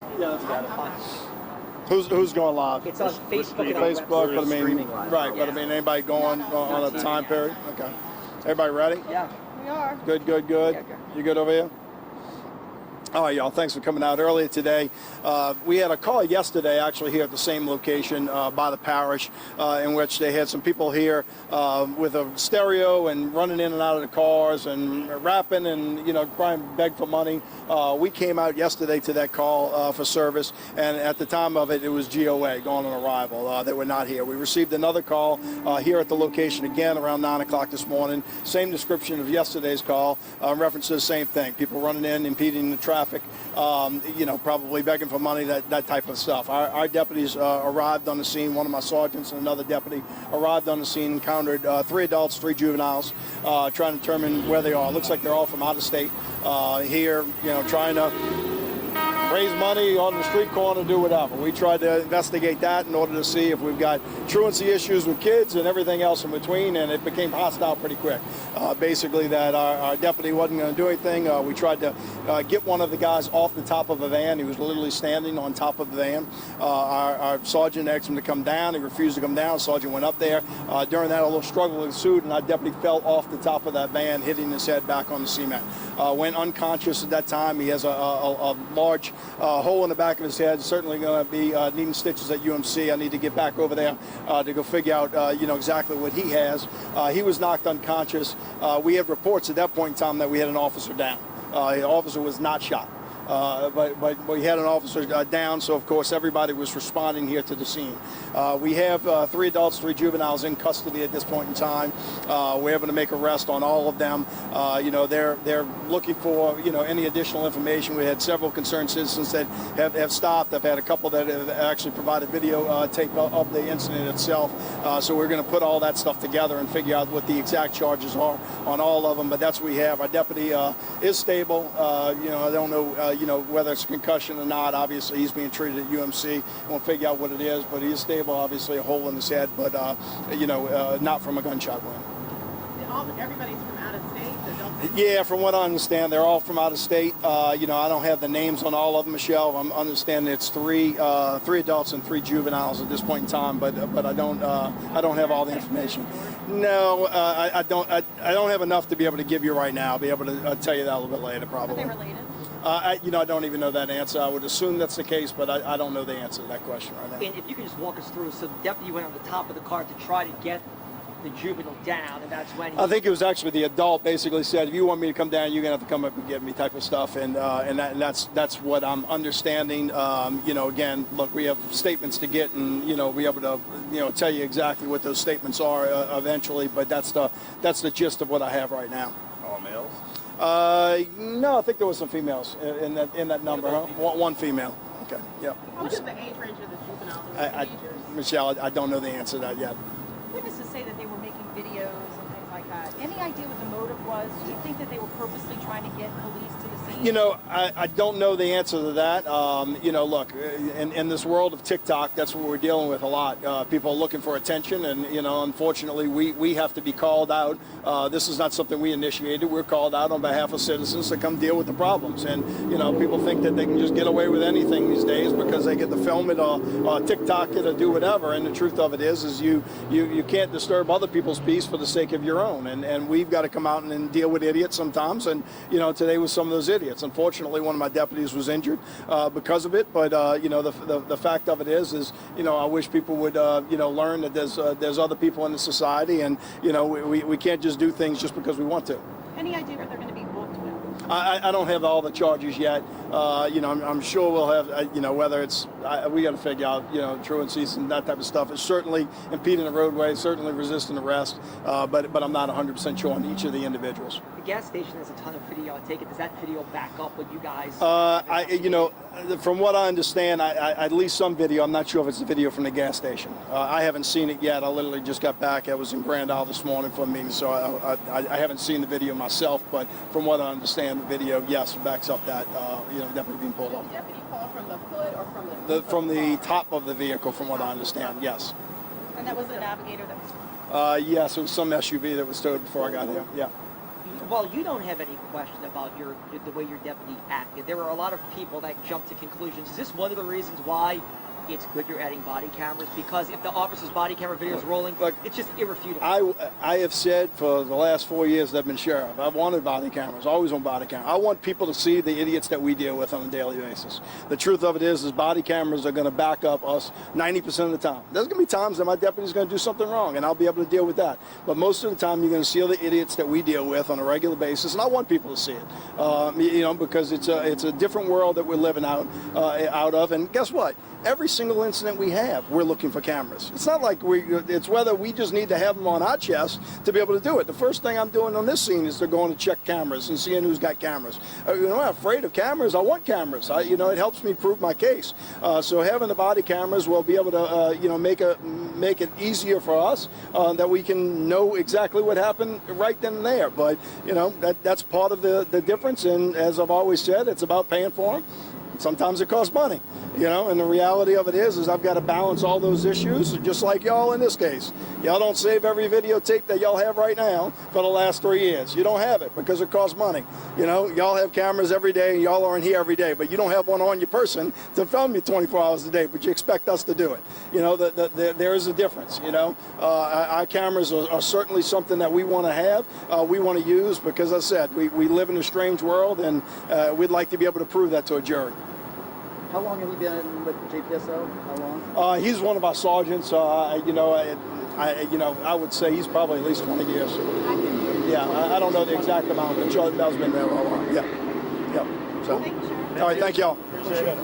Yeah, that's got it. Who's going live? It's on Facebook and on Facebook, website. but I mean, Streaming live. right, Yeah. but I mean, anybody going on a time period? Okay. Everybody ready? Yeah. We are. Good. Yeah, good. You good over here? All right, y'all. Thanks for coming out earlier today. We had a call yesterday, actually, here at the same location by the parish, in which they had some people here with a stereo and running in and out of the cars and rapping and, trying to beg for money. We came out yesterday to that call for service, and at the time of it, it was GOA, going on arrival. They were not here. We received another call here at the location again around 9 o'clock this morning. Same description of yesterday's call. References the same thing. People running in, impeding the traffic. Probably begging for money, that type of stuff. Our deputies arrived on the scene. One of my sergeants and another deputy arrived on the scene, encountered 3 adults, 3 juveniles, trying to determine where they are. Looks like they're all from out of state here, trying to raise money on the street corner, do whatever. We tried to investigate that in order to see if we've got truancy issues with kids and everything else in between, and it became hostile pretty quick. Basically that our deputy wasn't going to do anything. We tried to get one of the guys off the top of a van. He was literally standing on top of the van. Our sergeant asked him to come down. He refused to come down. Sergeant went up there. During that, a little struggle ensued, and our deputy fell off the top of that van, hitting his head back on the cement. Went unconscious at that time. He has a large hole in the back of his head. Certainly going to be needing stitches at UMC. I need to get back over there to go figure out, exactly what he has. He was knocked unconscious. We had reports at that point in time that we had an officer down. The officer was not shot. But we had an officer down, so of course everybody was responding here to the scene. We have 3 adults, 3 juveniles in custody at this point in time. We're able to make arrest on all of them. They're looking for any additional information. We had several concerned citizens that have stopped. I've had a couple that have actually provided video tape of the incident itself. So we're going to put all that stuff together and figure out what the exact charges are on all of them. But that's what we have. Our deputy is stable. I don't know. Whether it's a concussion or not. Obviously, he's being treated at UMC. We'll figure out what it is, but he is stable. Obviously, a hole in his head, but not from a gunshot wound. Everybody's from out of state. Yeah, from what I understand, they're all from out of state. I don't have the names on all of them, Michelle. I'm understanding it's 3 adults and 3 juveniles at this point in time, but I don't have all the information. No, I don't have enough to be able to give you right now. I'll be able to tell you that a little bit later, probably. Are they related? I don't even know that answer. I would assume that's the case, but I don't know the answer to that question right now. And if you could just walk us through, so the deputy went on the top of the car to try to get the juvenile down, and that's when I think it was actually the adult basically said, if you want me to come down, you're going to have to come up and get me, type of stuff. And that's what I'm understanding. Again, look, we have statements to get and, be able to, tell you exactly what those statements are eventually. But that's the gist of what I have right now. All males? No, I think there was some females in that number. Huh? One female. Okay. Yeah. What is the age range of the juveniles? Michelle, I don't know the answer to that yet. Witnesses say that they were making videos and things like that. Any idea what the motive was? Do you think that they were purposely trying to get police to the scene? I don't know the answer to that. Look, in this world of TikTok, that's what we're dealing with a lot. People are looking for attention, and, unfortunately, we have to be called out. This is not something we initiated. We're called out on behalf of citizens to come deal with the problems. And, people think that they can just get away with anything these days because they get to film it or TikTok it or do whatever. And the truth of it is you can't disturb other people's peace for the sake of your own. And we've got to come out and deal with idiots sometimes. And, today was some of those idiots. Unfortunately, one of my deputies was injured because of it. But, the fact of it is I wish people would, learn that there's other people in the society. And, we can't just do things just because we want to. Any idea what they're going to be booked with? I don't have all the charges yet. I'm sure we'll have, whether it's, we got to figure out, truancies and that type of stuff. It's certainly impeding the roadway, certainly resisting arrest, but I'm not 100% sure on each of the individuals. the gas station has a ton of video. I take it, does that video back up what you guys? From what I understand, at least some video. I'm not sure if it's the video from the gas station. I haven't seen it yet. I literally just got back. I was in Grand Isle this morning for a meeting, so I haven't seen the video myself. But from what I understand, the video, yes, backs up that deputy being pulled Did up. the deputy fall from the hood or from From the top of the vehicle, from what I understand, yes. And that was the navigator that was... Yes, it was some SUV that was towed before I got here. Yeah. while you don't have any question about the way your deputy acted, there were a lot of people that jumped to conclusions. Is this one of the reasons why it's good you're adding body cameras? Because if the officer's body camera video is rolling, Look, it's just irrefutable. I have said for the last 4 years that I've been sheriff, I've wanted body cameras, always on body camera. I want people to see the idiots that we deal with on a daily basis. The truth of it is body cameras are going to back up us 90% of the time. There's going to be times that my deputy's going to do something wrong, and I'll be able to deal with that. But most of the time, you're going to see the idiots that we deal with on a regular basis, and I want people to see it, because it's a different world that we're living out of. And guess what? Every single incident we have, we're looking for cameras. It's not like it's whether we just need to have them on our chest to be able to do it. The first thing I'm doing on this scene is they're going to check cameras and seeing who's got cameras. I'm not afraid of cameras. I want cameras. It helps me prove my case. So having the body cameras will be able to, make it easier for us that we can know exactly what happened right then and there. But, that's part of the difference. And as I've always said, it's about paying for them. Sometimes it costs money, and the reality of it is I've got to balance all those issues, just like y'all in this case. Y'all don't save every videotape that y'all have right now for the last 3 years. You don't have it because it costs money. Y'all have cameras every day, y'all are in here every day, but you don't have one on your person to film you 24 hours a day, but you expect us to do it. There is a difference, Our cameras are certainly something that we want to have, we want to use, because as I said, we live in a strange world, and we'd like to be able to prove that to a jury. How long have you been with JPSO? How long? He's one of our sergeants. I would say he's probably at least 20 years. Yeah, I don't know the exact amount, but Joe Bell's been there a while. Yeah. So, Thank you, Sheriff. all right, thank y'all. Appreciate it.